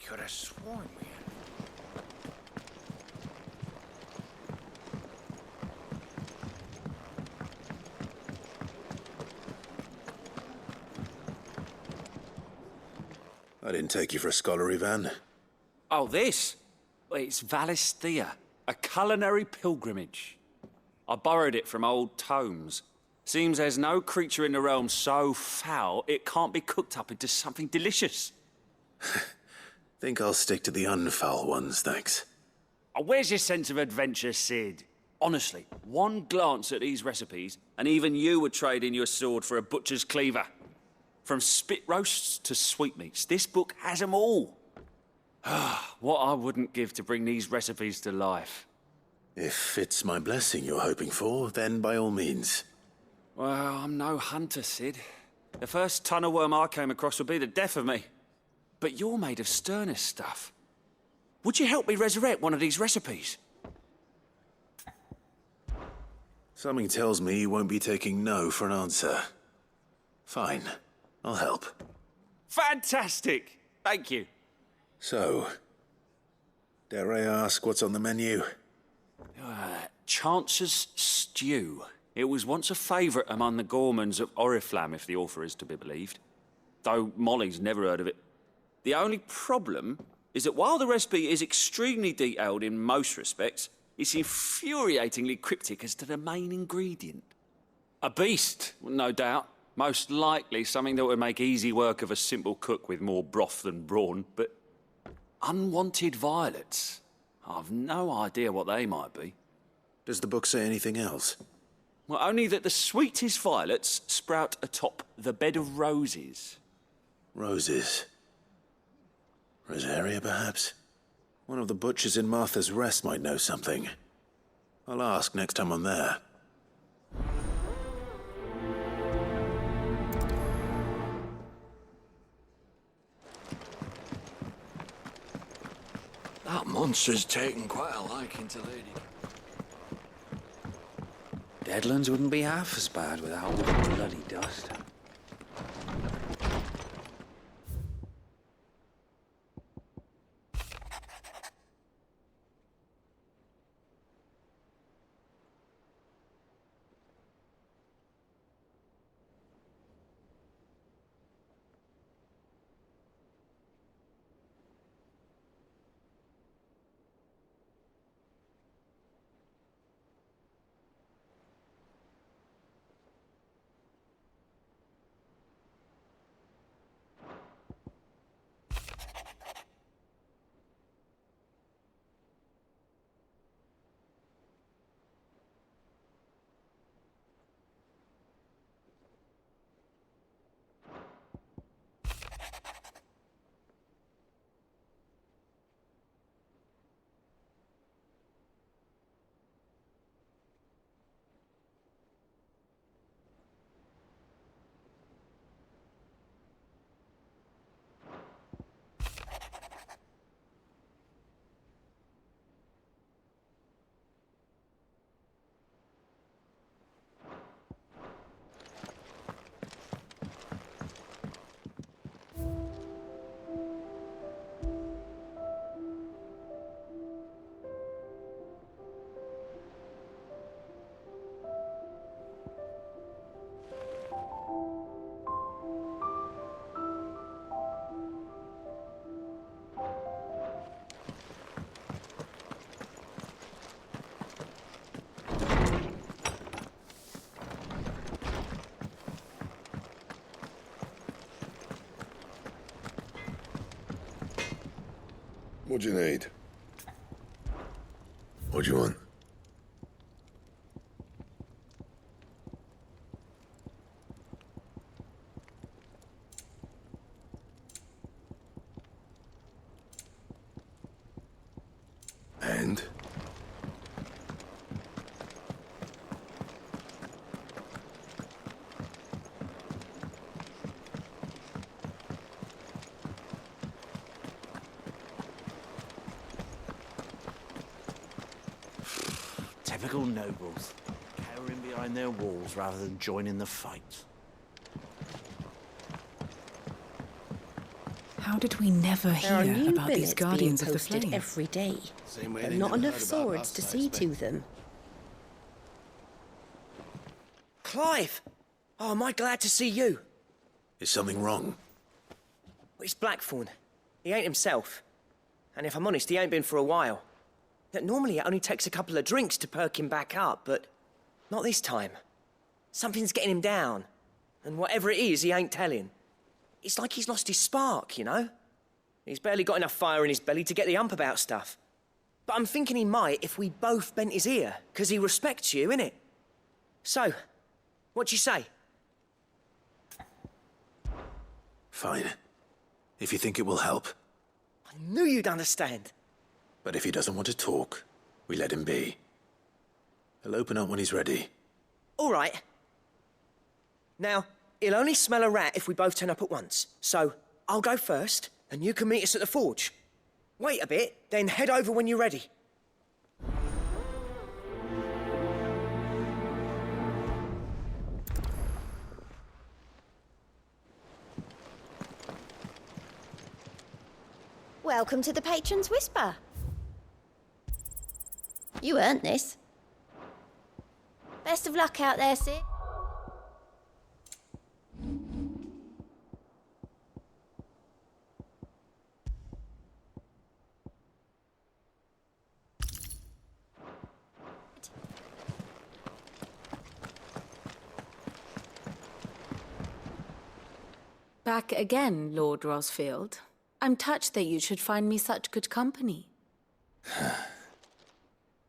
could have sworn we had... I didn't take you for a scholar, Ivan. Oh, this? Well, it's Valisthea, a culinary pilgrimage. I borrowed it from old tomes. Seems there's no creature in the realm so foul it can't be cooked up into something delicious. Think I'll stick to the unfoul ones, thanks. Oh, where's your sense of adventure, Sid? Honestly, one glance at these recipes, and even you would trade in your sword for a butcher's cleaver. From spit roasts to sweetmeats, this book has them all. What I wouldn't give to bring these recipes to life. If it's my blessing you're hoping for, then by all means. Well, I'm no hunter, Sid. The first ton of worm I came across would be the death of me. But you're made of sterner stuff. Would you help me resurrect one of these recipes? Something tells me you won't be taking no for an answer. Fine, I'll help. Fantastic! Thank you. So, dare I ask what's on the menu? Chance's Stew. It was once a favourite among the gourmands of Oriflamme, if the author is to be believed. Though Molly's never heard of it. The only problem is that while the recipe is extremely detailed in most respects, it's infuriatingly cryptic as to the main ingredient. A beast, no doubt. Most likely something that would make easy work of a simple cook with more broth than brawn, but unwanted violets. I've no idea what they might be. Does the book say anything else? Well, only that the sweetest violets sprout atop the bed of roses. Roses. Rosaria, perhaps? One of the butchers in Martha's Rest might know something. I'll ask next time I'm there. That monster's taken quite a liking to Lady. Deadlands wouldn't be half as bad without all the bloody dust. What do you need? What do you want? And? Typical nobles, cowering behind their walls rather than joining the fight. How did we never There are hear new about these billets Guardians being of the posted Flame? every day, Same way but they not never enough heard about swords us, to I see to expect. them. Clive! Oh, am I glad to see you? Is something wrong? Well, it's Blackthorn. He ain't himself. And if I'm honest, he ain't been for a while. That normally it only takes a couple of drinks to perk him back up, but not this time. Something's getting him down. And whatever it is, he ain't telling. It's like he's lost his spark, you know? He's barely got enough fire in his belly to get the ump about stuff. But I'm thinking he might if we both bent his ear, 'cause he respects you, innit? So, what do you say? Fine. If you think it will help. I knew you'd understand. But if he doesn't want to talk, we let him be. He'll open up when he's ready. All right. Now, he'll only smell a rat if we both turn up at once. So, I'll go first, and you can meet us at the forge. Wait a bit, then head over when you're ready. Welcome to the Patron's Whisper. You earned this. Best of luck out there, Sid. Back again, Lord Rosfield. I'm touched that you should find me such good company.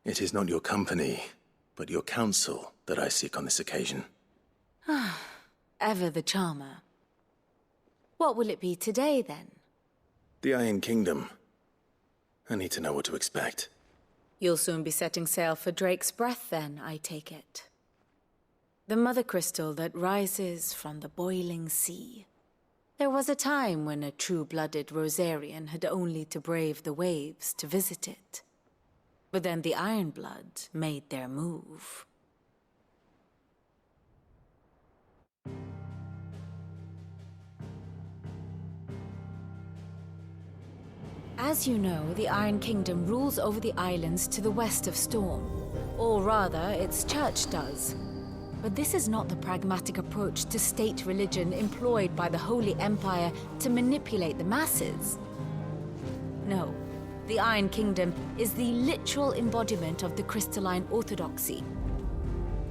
It is not your company, but your counsel that I seek on this occasion. Ever the charmer. What will it be today, then? The Iron Kingdom. I need to know what to expect. You'll soon be setting sail for Drake's Breath, then, I take it. The mother crystal that rises from the boiling sea. There was a time when a true-blooded Rosarian had only to brave the waves to visit it. But then the Ironblood made their move. As you know, the Iron Kingdom rules over the islands to the west of Storm. Or rather, its church does. But this is not the pragmatic approach to state religion employed by the Holy Empire to manipulate the masses. No, the Iron Kingdom is the literal embodiment of the crystalline orthodoxy.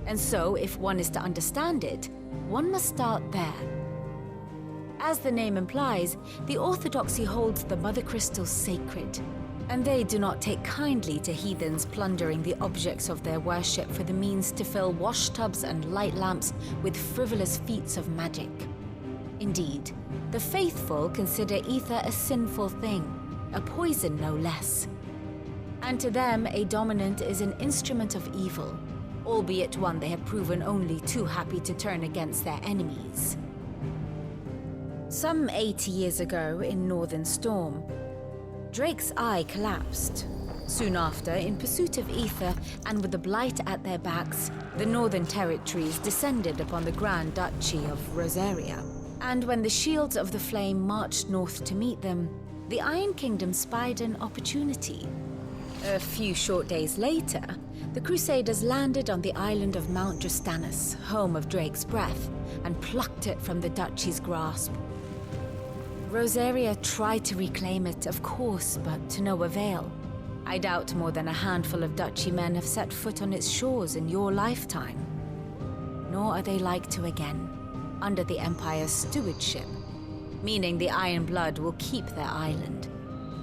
And so, if one is to understand it, one must start there. As the name implies, the orthodoxy holds the mother crystals sacred, and they do not take kindly to heathens plundering the objects of their worship for the means to fill washtubs and light lamps with frivolous feats of magic. Indeed, the faithful consider ether a sinful thing, a poison no less. And to them, a dominant is an instrument of evil, albeit one they have proven only too happy to turn against their enemies. Some 80 years ago, in Northern Storm, Drake's eye collapsed. Soon after, in pursuit of ether and with the blight at their backs, the Northern Territories descended upon the Grand Duchy of Rosaria. And when the Shields of the Flame marched north to meet them, the Iron Kingdom spied an opportunity. A few short days later, the Crusaders landed on the island of Mount Justanus, home of Drake's Breath, and plucked it from the Duchy's grasp. Rosaria tried to reclaim it, of course, but to no avail. I doubt more than a handful of Duchy men have set foot on its shores in your lifetime. Nor are they like to again, under the Empire's stewardship, meaning the Iron Blood will keep their island,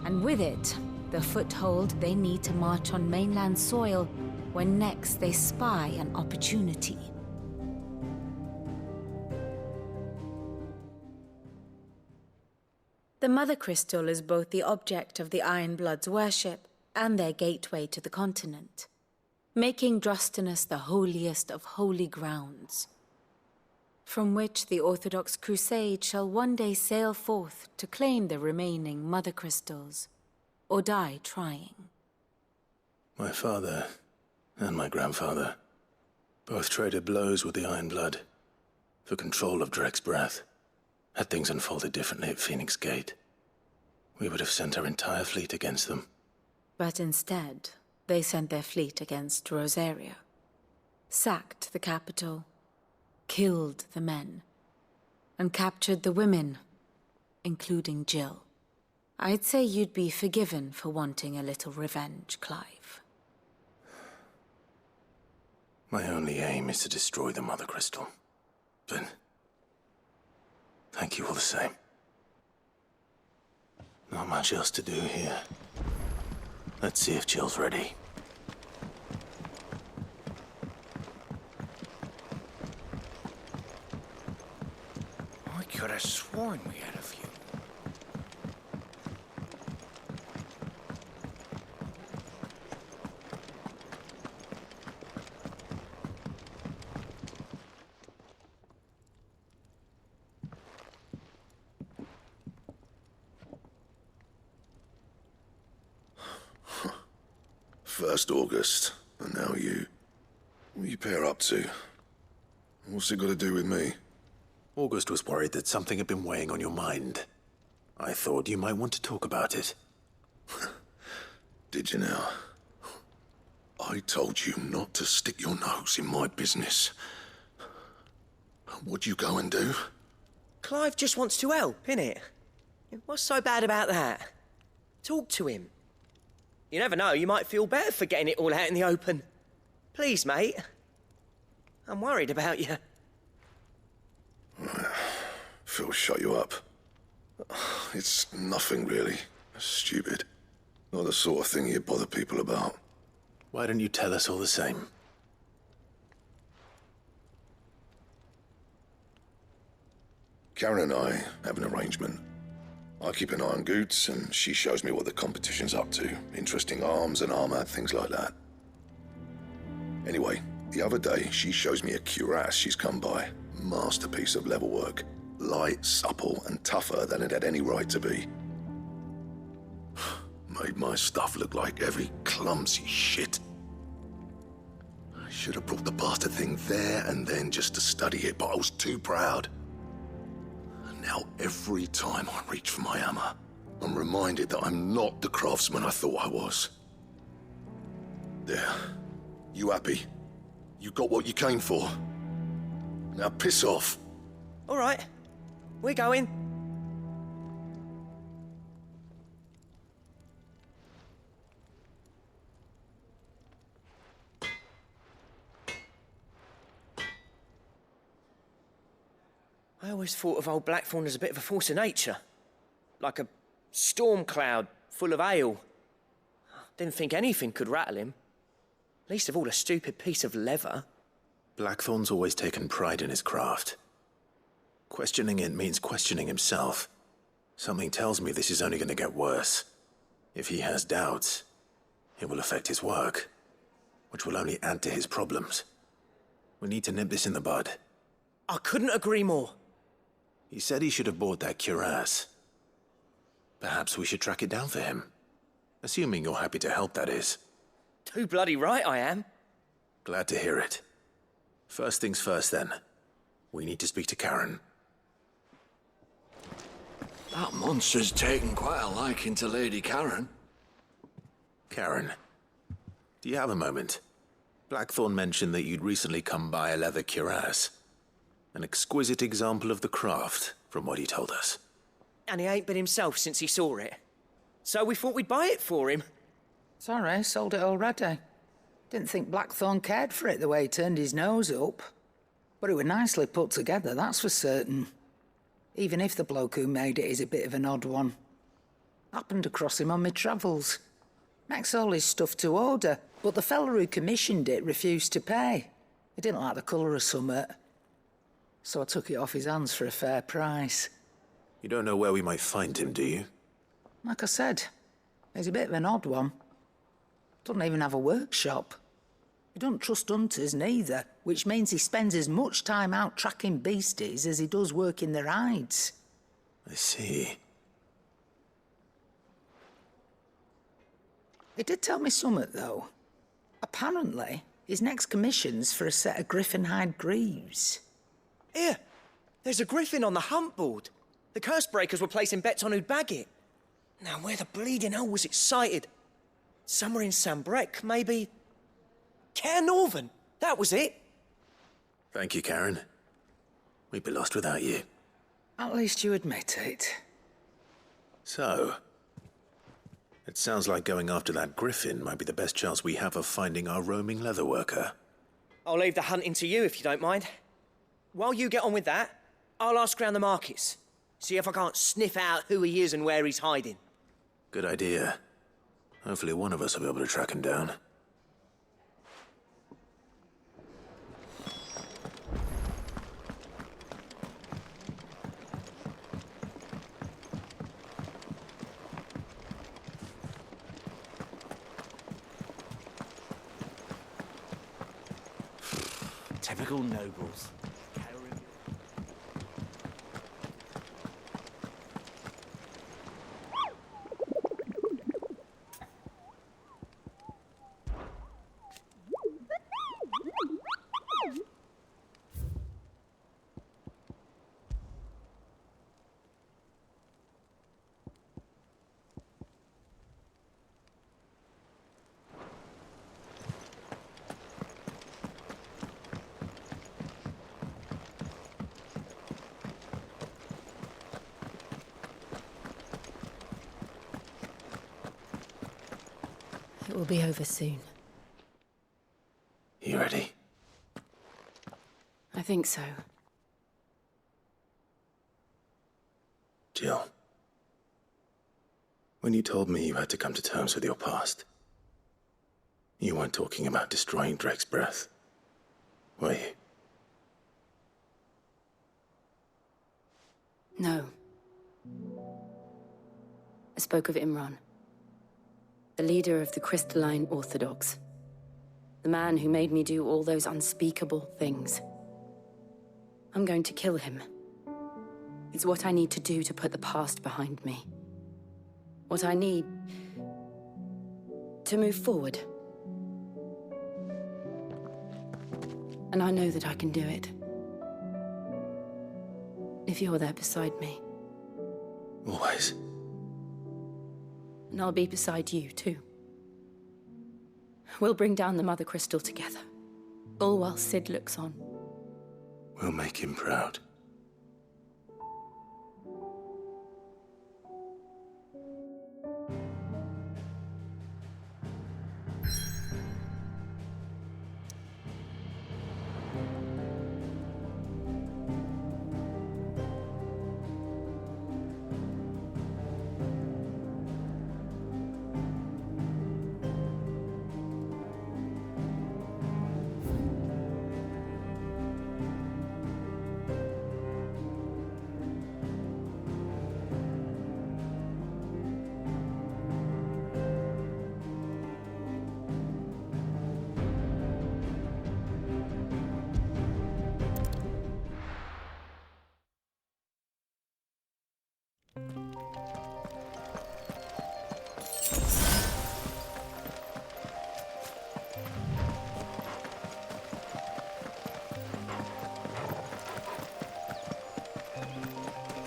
and with it, the foothold they need to march on mainland soil when next they spy an opportunity. The Mother Crystal is both the object of the Iron Blood's worship and their gateway to the continent, making Drostanus the holiest of holy grounds, from which the Orthodox Crusade shall one day sail forth to claim the remaining Mother Crystals, or die trying. My father and my grandfather both traded blows with the Iron Blood for control of Drake's Breath. Had things unfolded differently at Phoenix Gate, we would have sent our entire fleet against them. But instead, they sent their fleet against Rosaria, sacked the capital, killed the men, and captured the women, including Jill. I'd say you'd be forgiven for wanting a little revenge, Clive. My only aim is to destroy the Mother Crystal. But thank you all the same. Not much else to do here. Let's see if Jill's ready. I could have sworn we had a few. First August, and now you. What are you pair up to? What's it got to do with me? August was worried that something had been weighing on your mind. I thought you might want to talk about it. Did you now? I told you not to stick your nose in my business. What'd you go and do? Clive just wants to help, innit? What's so bad about that? Talk to him. You never know, you might feel better for getting it all out in the open. Please, mate. I'm worried about you. Phil shut you up. It's nothing really. Stupid. Not the sort of thing you bother people about. Why don't you tell us all the same? Karen and I have an arrangement. I keep an eye on Goots, and she shows me what the competition's up to. Interesting arms and armor, things like that. Anyway, the other day, she shows me a cuirass she's come by. Masterpiece of level work. Light, supple, and tougher than it had any right to be. Made my stuff look like heavy, clumsy shit. I should have brought the bastard thing there and then just to study it, but I was too proud. Now, every time I reach for my hammer, I'm reminded that I'm not the craftsman I thought I was. There. You happy? You got what you came for? Now piss off. All right, we're going. I always thought of old Blackthorn as a bit of a force of nature. Like a storm cloud full of ale. Didn't think anything could rattle him. Least of all a stupid piece of leather. Blackthorn's always taken pride in his craft. Questioning it means questioning himself. Something tells me this is only going to get worse. If he has doubts, it will affect his work, which will only add to his problems. We need to nip this in the bud. I couldn't agree more. He said he should have bought that cuirass. Perhaps we should track it down for him. Assuming you're happy to help, that is. Too bloody right I am. Glad to hear it. First things first, then. We need to speak to Karen. That monster's taken quite a liking to Lady Karen. Karen, do you have a moment? Blackthorn mentioned that you'd recently come by a leather cuirass. An exquisite example of the craft, from what he told us. And he ain't been himself since he saw it. So we thought we'd buy it for him. Sorry, sold it already. Didn't think Blackthorn cared for it the way he turned his nose up. But it was nicely put together, that's for certain. Even if the bloke who made it is a bit of an odd one. Happened across him on my travels. Makes all his stuff to order, but the fella who commissioned it refused to pay. He didn't like the colour of summit. So I took it off his hands for a fair price. You don't know where we might find him, do you? Like I said, he's a bit of an odd one. Doesn't even have a workshop. He don't trust hunters neither, which means he spends as much time out tracking beasties as he does working their hides. I see. He did tell me something, though. Apparently, his next commission's for a set of griffin hide greaves. Here, there's a griffin on the hunt board. The curse breakers were placing bets on who'd bag it. Now, where the bleeding hell was it sighted? Somewhere in Sambrec, maybe... Caer Northern, that was it. Thank you, Karen. We'd be lost without you. At least you admit it. So, it sounds like going after that griffin might be the best chance we have of finding our roaming leatherworker. I'll leave the hunting to you if you don't mind. While you get on with that, I'll ask around the markets. See if I can't sniff out who he is and where he's hiding. Good idea. Hopefully one of us will be able to track him down. Typical nobles. It will be over soon. You ready? I think so. Jill. When you told me you had to come to terms with your past, you weren't talking about destroying Drake's breath, were you? No. I spoke of Imran, the leader of the Crystalline Orthodox. The man who made me do all those unspeakable things. I'm going to kill him. It's what I need to do to put the past behind me. What I need to move forward. And I know that I can do it. If you're there beside me. Always. And I'll be beside you, too. We'll bring down the Mother Crystal together. All while Sid looks on. We'll make him proud.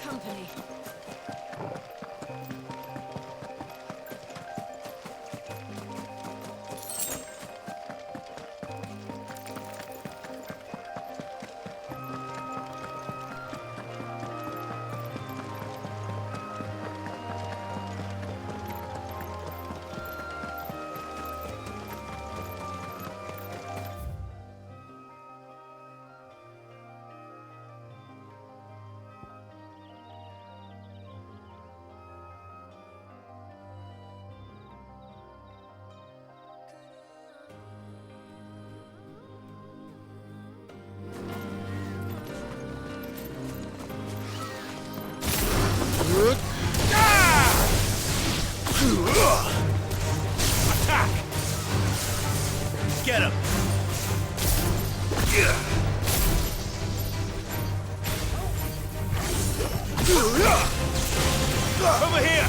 Company. Attack! Get him! Over here!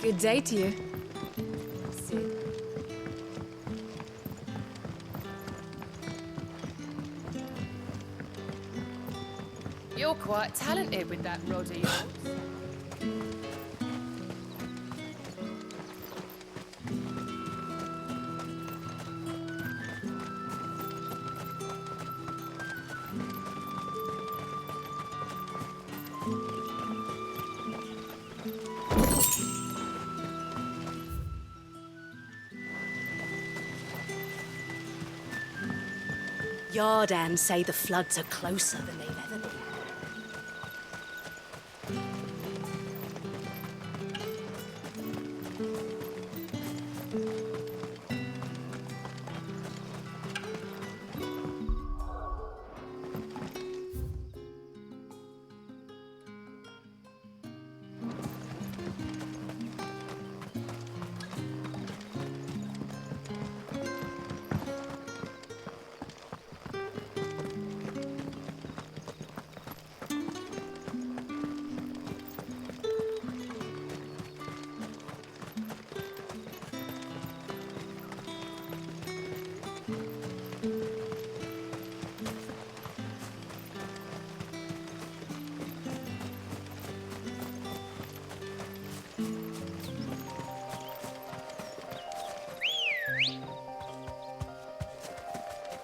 Good day to you. You're quite talented with that rod of yours. Yardan say the floods are closer than they've ever been.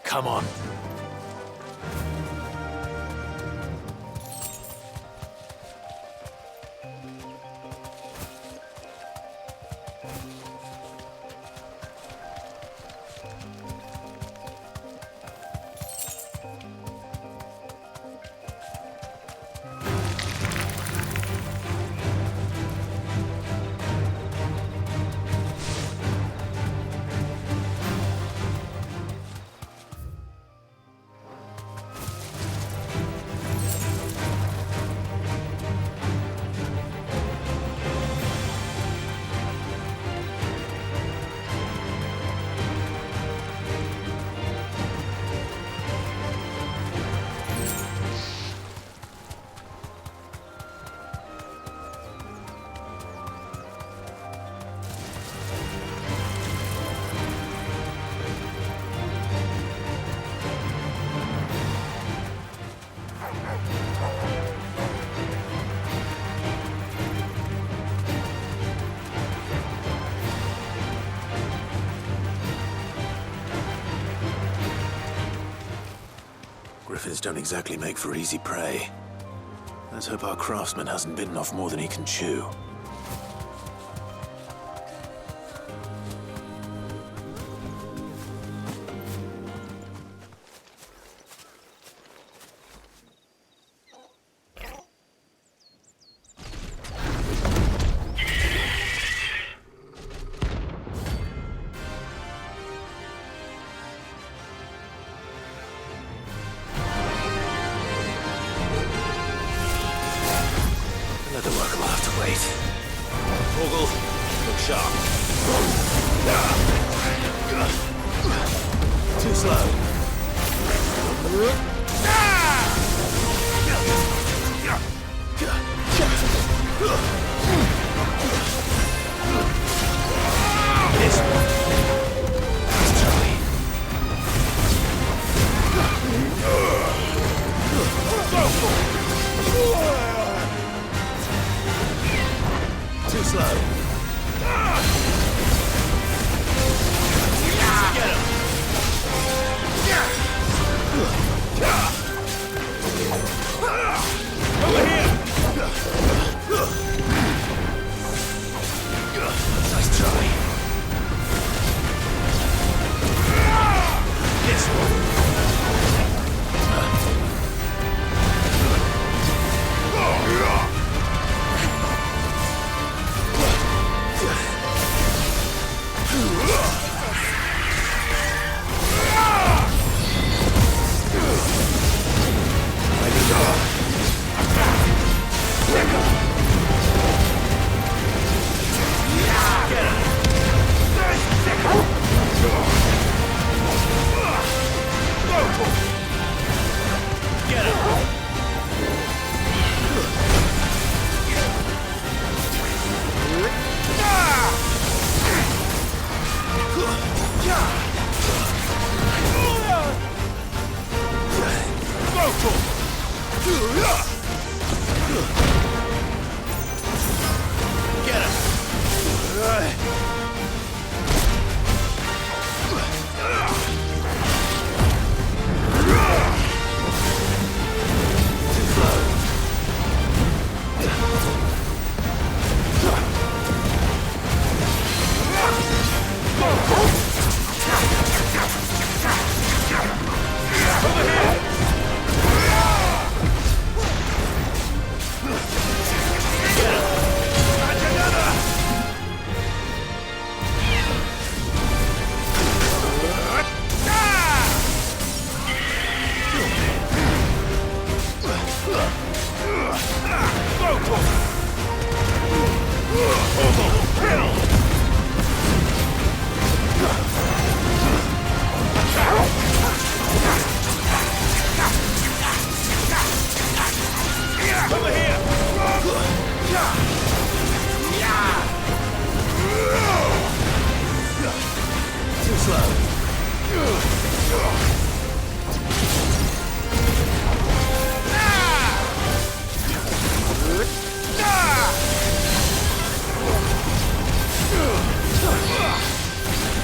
Come on. Griffins don't exactly make for easy prey. Let's hope our craftsman hasn't bitten off more than he can chew. Get him!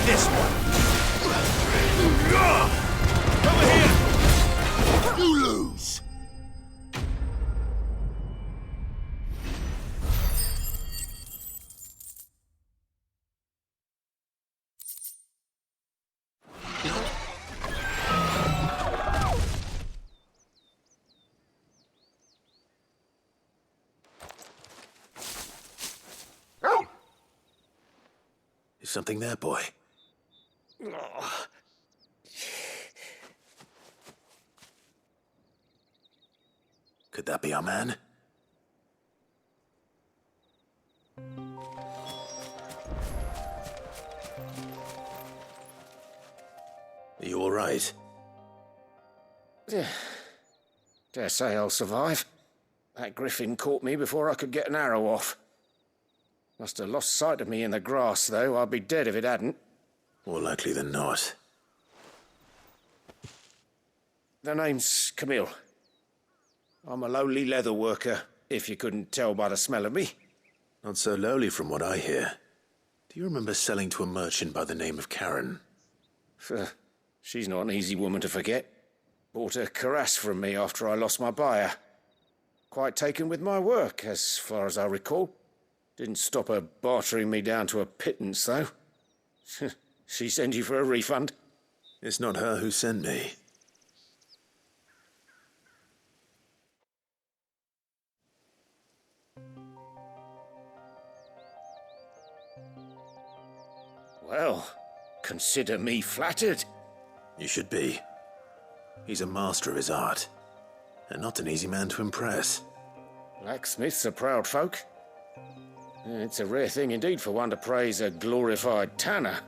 This one. Over here. You lose. Is something there, boy? Could that be our man? Are you all right? Dare say I'll survive. That griffin caught me before I could get an arrow off. Must have lost sight of me in the grass, though. I'd be dead if it hadn't. More likely than not. The name's Camille. I'm a lowly leather worker, if you couldn't tell by the smell of me. Not so lowly from what I hear. Do you remember selling to a merchant by the name of Karen? She's not an easy woman to forget. Bought a cuirass from me after I lost my buyer. Quite taken with my work, as far as I recall. Didn't stop her bartering me down to a pittance, though. She sent you for a refund? It's not her who sent me. Well, consider me flattered. You should be. He's a master of his art, and not an easy man to impress. Blacksmiths are proud folk. It's a rare thing indeed for one to praise a glorified tanner.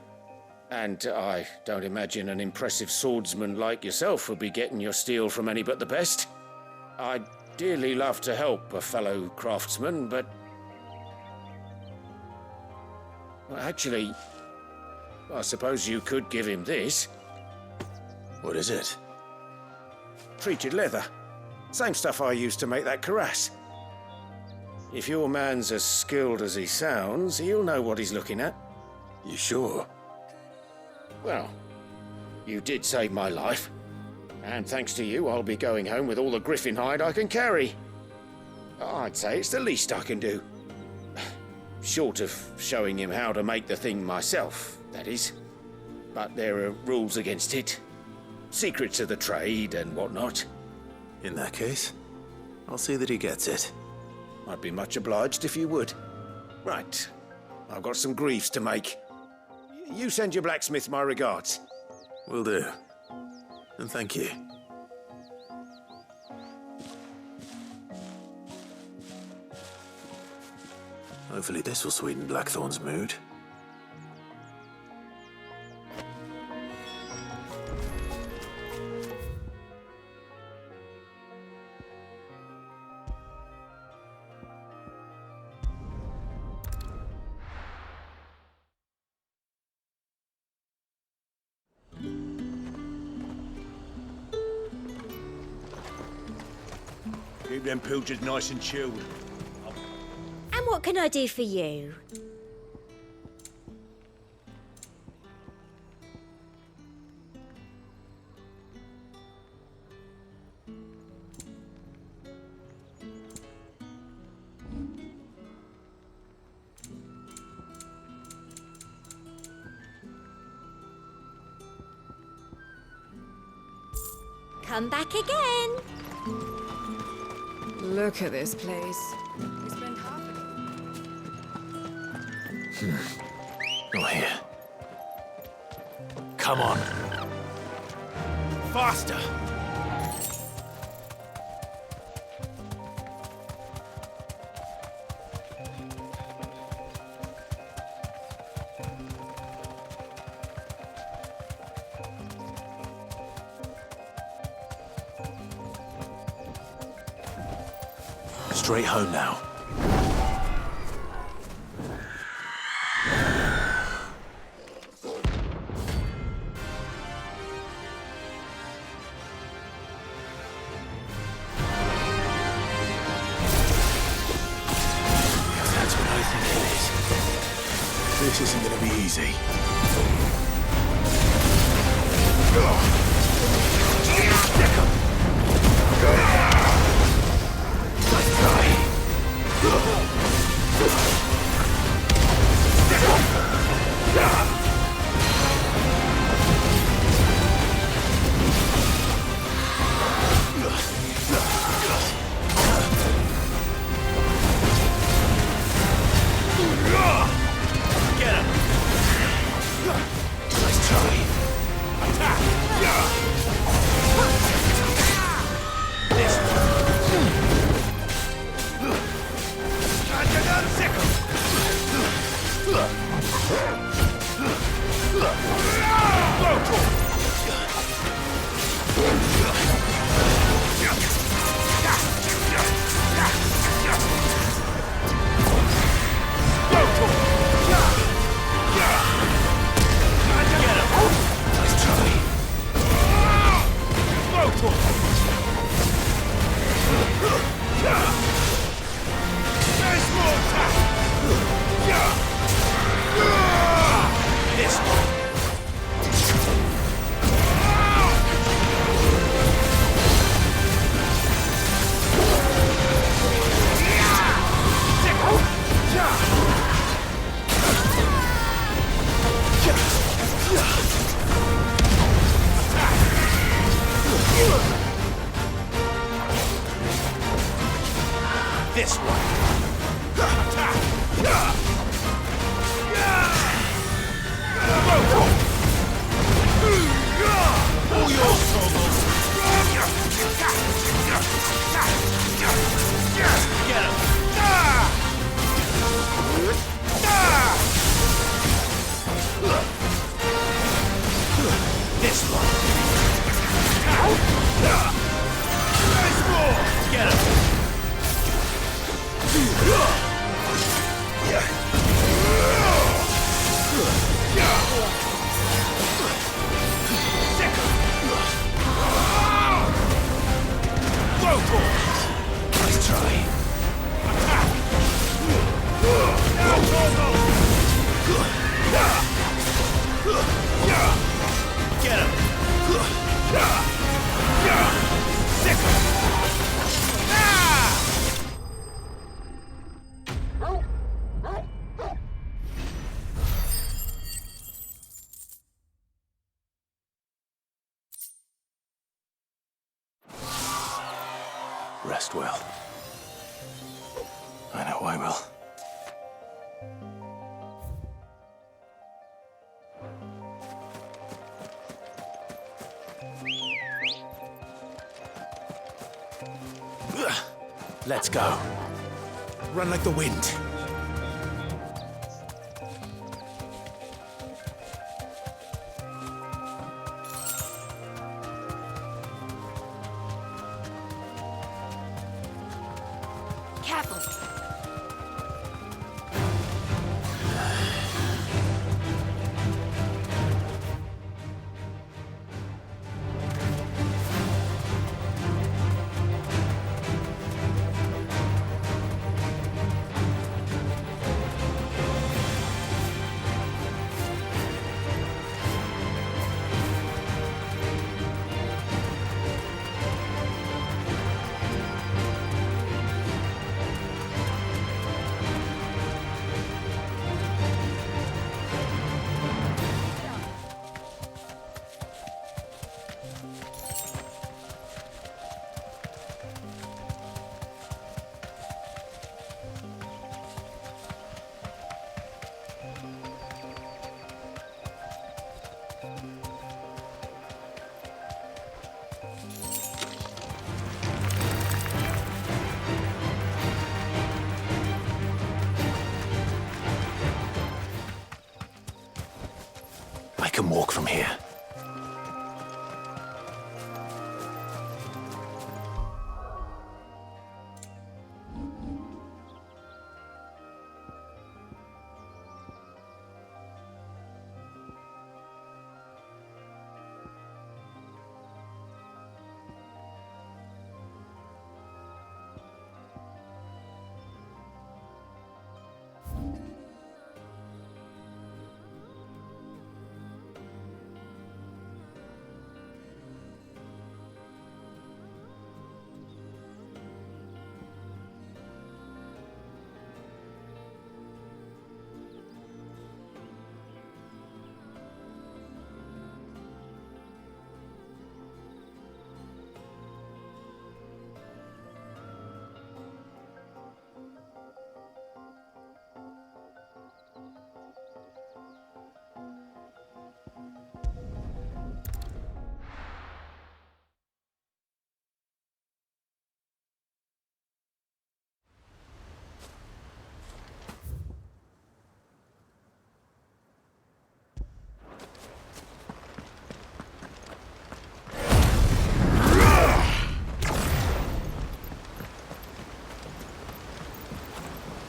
And I don't imagine an impressive swordsman like yourself would be getting your steel from any but the best. I'd dearly love to help a fellow craftsman, but... well, actually, I suppose you could give him this. What is it? Treated leather. Same stuff I used to make that cuirass. If your man's as skilled as he sounds, he'll know what he's looking at. You sure? Well, you did save my life. And thanks to you, I'll be going home with all the griffin hide I can carry. I'd say it's the least I can do. Short of showing him how to make the thing myself, that is. But there are rules against it. Secrets of the trade and whatnot. In that case, I'll see that he gets it. I'd be much obliged if you would. Right. I've got some greaves to make. You send your blacksmith my regards. Will do. And thank you. Hopefully this will sweeten Blackthorn's mood. Keep them pilgers nice and chilled. And what can I do for you? Come back again. Look at this place. Not here. Come on. Faster! Straight home now. That's what I think it is. This isn't gonna be easy. This one. Attack! All yours, Torvald. Get him. This one. Nice more. Get him. Nice try. Attack! Get him! Sick him! Rest well. I know I will. Let's go. Run like the wind. Careful. can walk from here.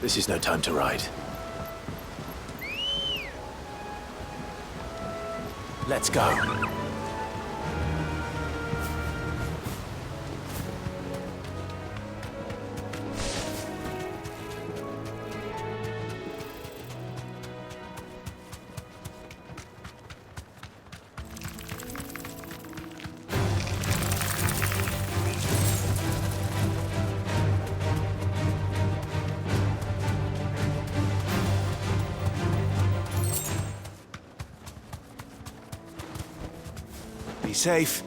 This is no time to ride. Let's go. Be safe.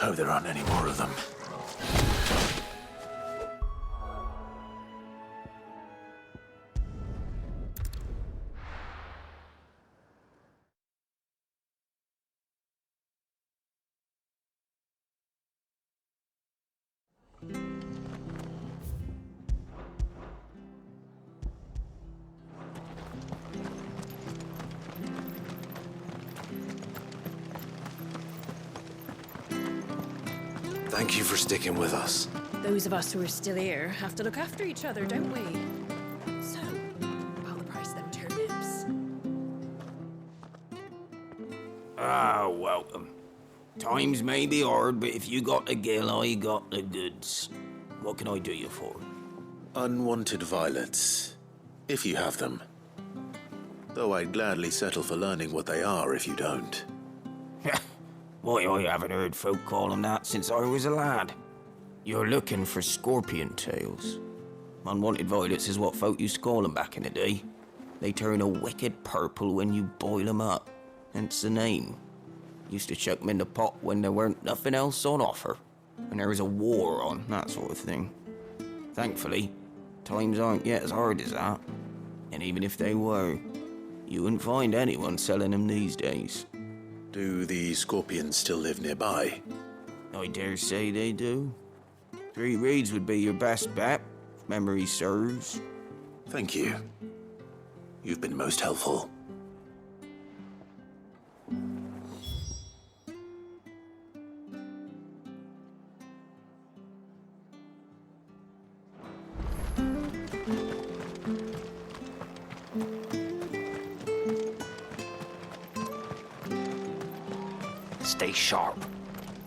Hope there aren't any more of them. Thank you for sticking with us. Those of us who are still here have to look after each other, don't we? So, about the price of them turnips. Ah, welcome. Times may be hard, but if you got the gill, I got the goods. What can I do you for? Unwanted violets, if you have them. Though I'd gladly settle for learning what they are if you don't. Why, I haven't heard folk call them that since I was a lad. You're looking for scorpion tails. Unwanted violets is what folk used to call them back in the day. They turn a wicked purple when you boil them up. Hence the name. Used to chuck them in the pot when there weren't nothing else on offer. And there was a war on, that sort of thing. Thankfully, times aren't yet as hard as that. And even if they were, you wouldn't find anyone selling them these days. Do the scorpions still live nearby? I dare say they do. 3 Reeds would be your best bet, if memory serves. Thank you. You've been most helpful. Stay sharp.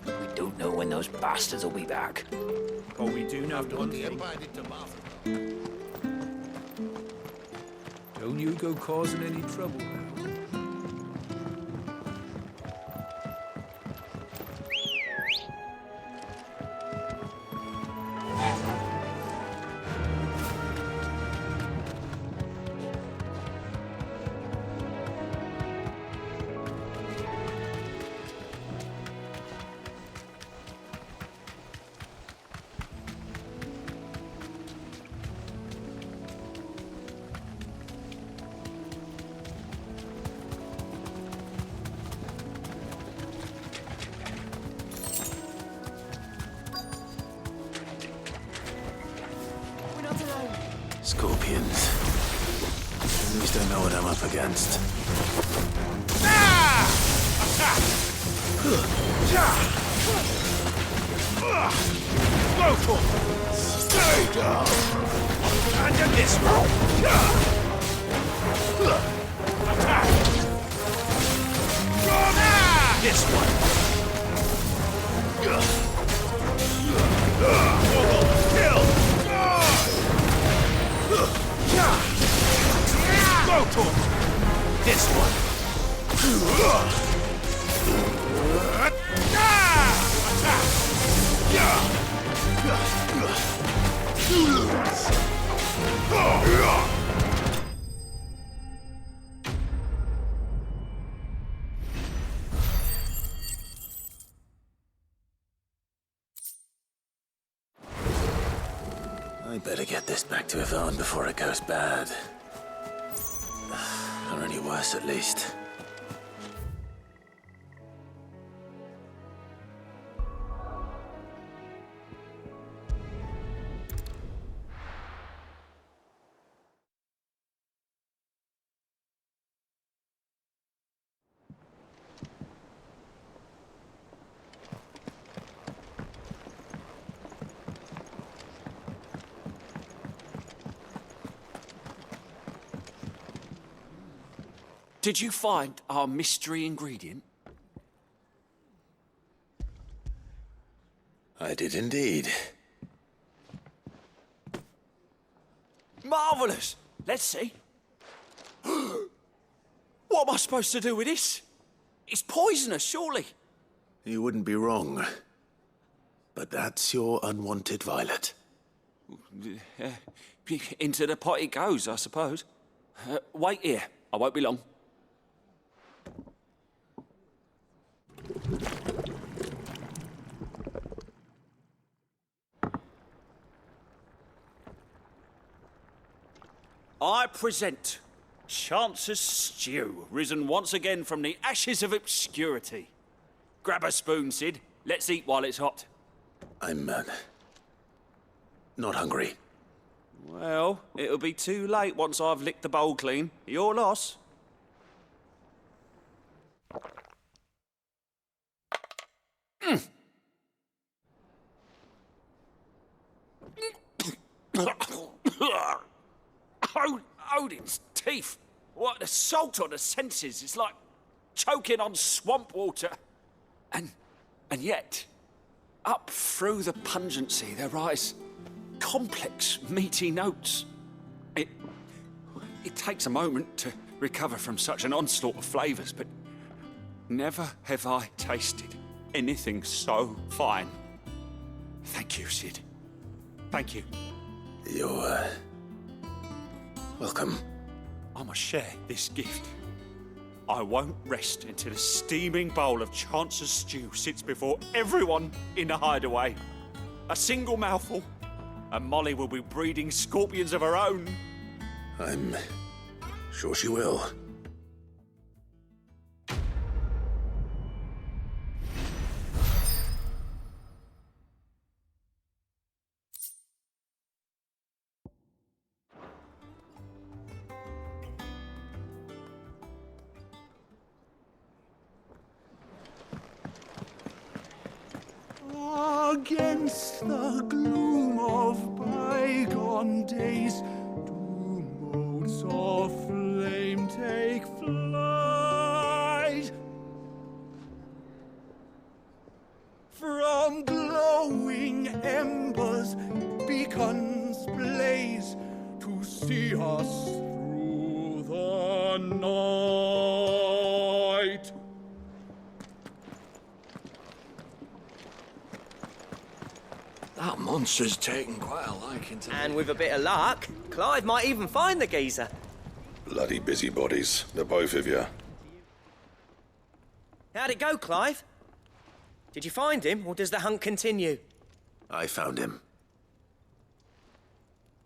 We don't know when those bastards will be back. But we do know one thing. Don't you go causing any trouble now. Scorpions. At least I know what I'm up against. Go for it! Stay down! And in this one! Attack! This one! Kill! Go for it! This one! I better get this back to Yvonne before it goes bad. Or any worse, at least. Did you find our mystery ingredient? I did indeed. Marvellous! Let's see. What am I supposed to do with this? It's poisonous, surely. You wouldn't be wrong. But that's your unwanted violet. Into the pot it goes, I suppose. Wait here. I won't be long. I present Chance's Stew, risen once again from the ashes of obscurity. Grab a spoon, Sid. Let's eat while it's hot. I'm, not hungry. Well, it'll be too late once I've licked the bowl clean. Your loss. Odin's teeth. What, the salt on the senses. It's like choking on swamp water. And yet, up through the pungency, there rise complex, meaty notes. It takes a moment to recover from such an onslaught of flavours, but never have I tasted anything so fine. Thank you, Sid. Thank you. You're, welcome. I must share this gift. I won't rest until a steaming bowl of Chance's stew sits before everyone in the hideaway. A single mouthful, and Molly will be breeding scorpions of her own. I'm sure she will. Against the gloom of bygone days, do motes of flame take flight. From glowing embers, beacons blaze to see us through the night. That monster's taken quite a liking to And with a bit of luck, Clive might even find the geezer. Bloody busybodies, the both of you. How'd it go, Clive? Did you find him, or does the hunt continue? I found him.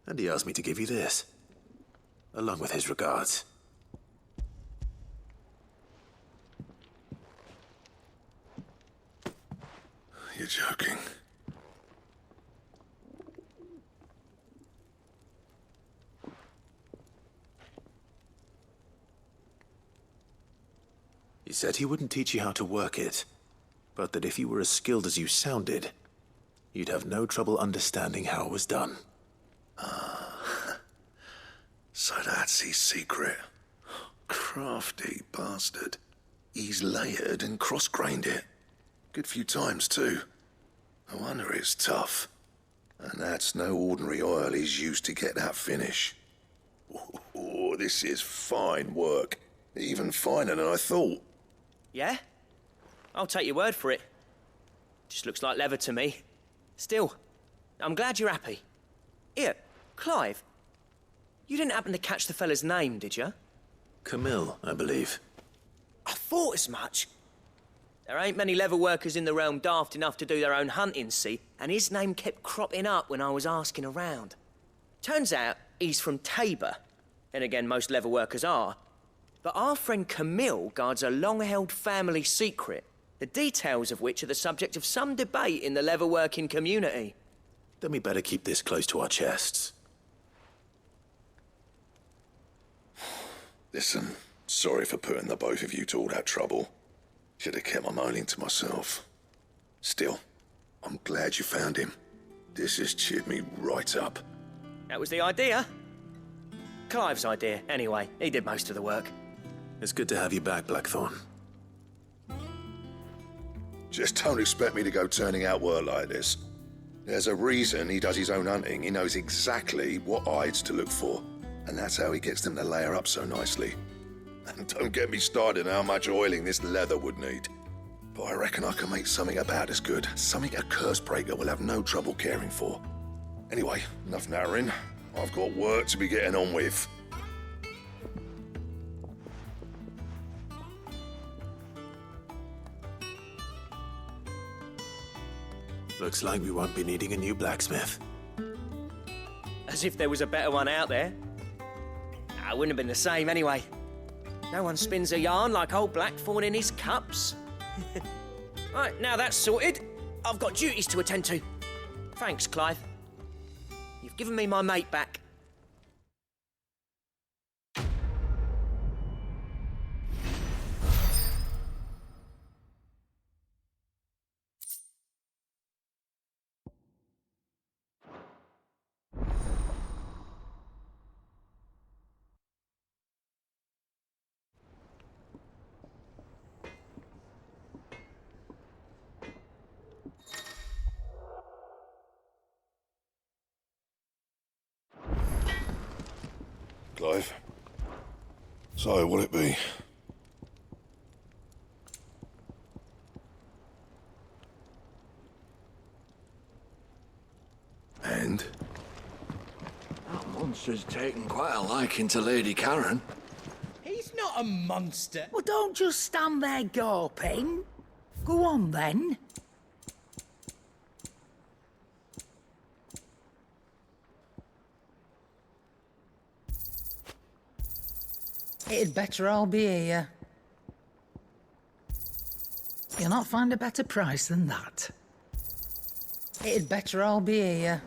And he asked me to give you this, along with his regards. You're joking. He said he wouldn't teach you how to work it, but that if you were as skilled as you sounded, you'd have no trouble understanding how it was done. So that's his secret. Crafty bastard. He's layered and cross-grained it. Good few times, too. No wonder it's tough. And that's no ordinary oil he's used to get that finish. Oh, this is fine work. Even finer than I thought. Yeah? I'll take your word for it. Just looks like leather to me. Still, I'm glad you're happy. Here, Clive, you didn't happen to catch the fella's name, did you? Camille, I believe. I thought as much. There ain't many leather workers in the realm daft enough to do their own hunting, see, and his name kept cropping up when I was asking around. Turns out he's from Tabor, and again, most leather workers are. But our friend Camille guards a long-held family secret, the details of which are the subject of some debate in the leather-working community. Then we better keep this close to our chests. Listen, sorry for putting the both of you to all that trouble. Should have kept my moaning to myself. Still, I'm glad you found him. This has cheered me right up. That was the idea. Clive's idea, anyway. He did most of the work. It's good to have you back, Blackthorn. Just don't expect me to go turning out work like this. There's a reason he does his own hunting. He knows exactly what hides to look for. And that's how he gets them to layer up so nicely. And don't get me started on how much oiling this leather would need. But I reckon I can make something about as good. Something a Cursebreaker will have no trouble caring for. Anyway, enough nattering. I've got work to be getting on with. Looks like we won't be needing a new blacksmith. As if there was a better one out there. Nah, it wouldn't have been the same anyway. No one spins a yarn like old Blackthorn in his cups. Right, now that's sorted, I've got duties to attend to. Thanks, Clive. You've given me my mate back. Clive. So, what'll it be? And? That monster's taken quite a liking to Lady Karen. He's not a monster. Well, don't just stand there gawping. Go on, then. It'd better all be here. You'll not find a better price than that. It'd better all be here.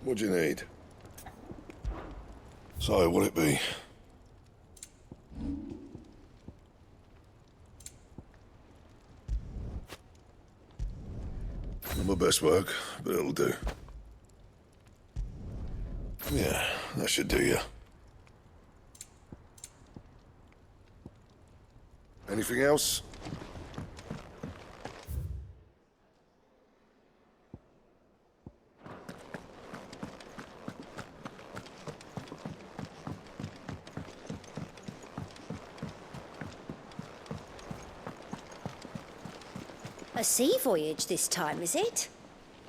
What do you need? So, what'll it be? Not my best work, but it'll do. Yeah, that should do you. Anything else? A sea voyage this time, is it?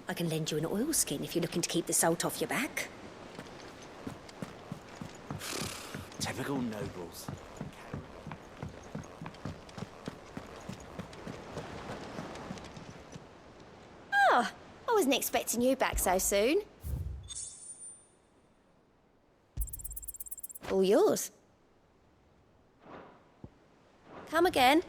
I can lend you an oilskin if you're looking to keep the salt off your back. Typical nobles. Oh, I wasn't expecting you back so soon. All yours. Come again.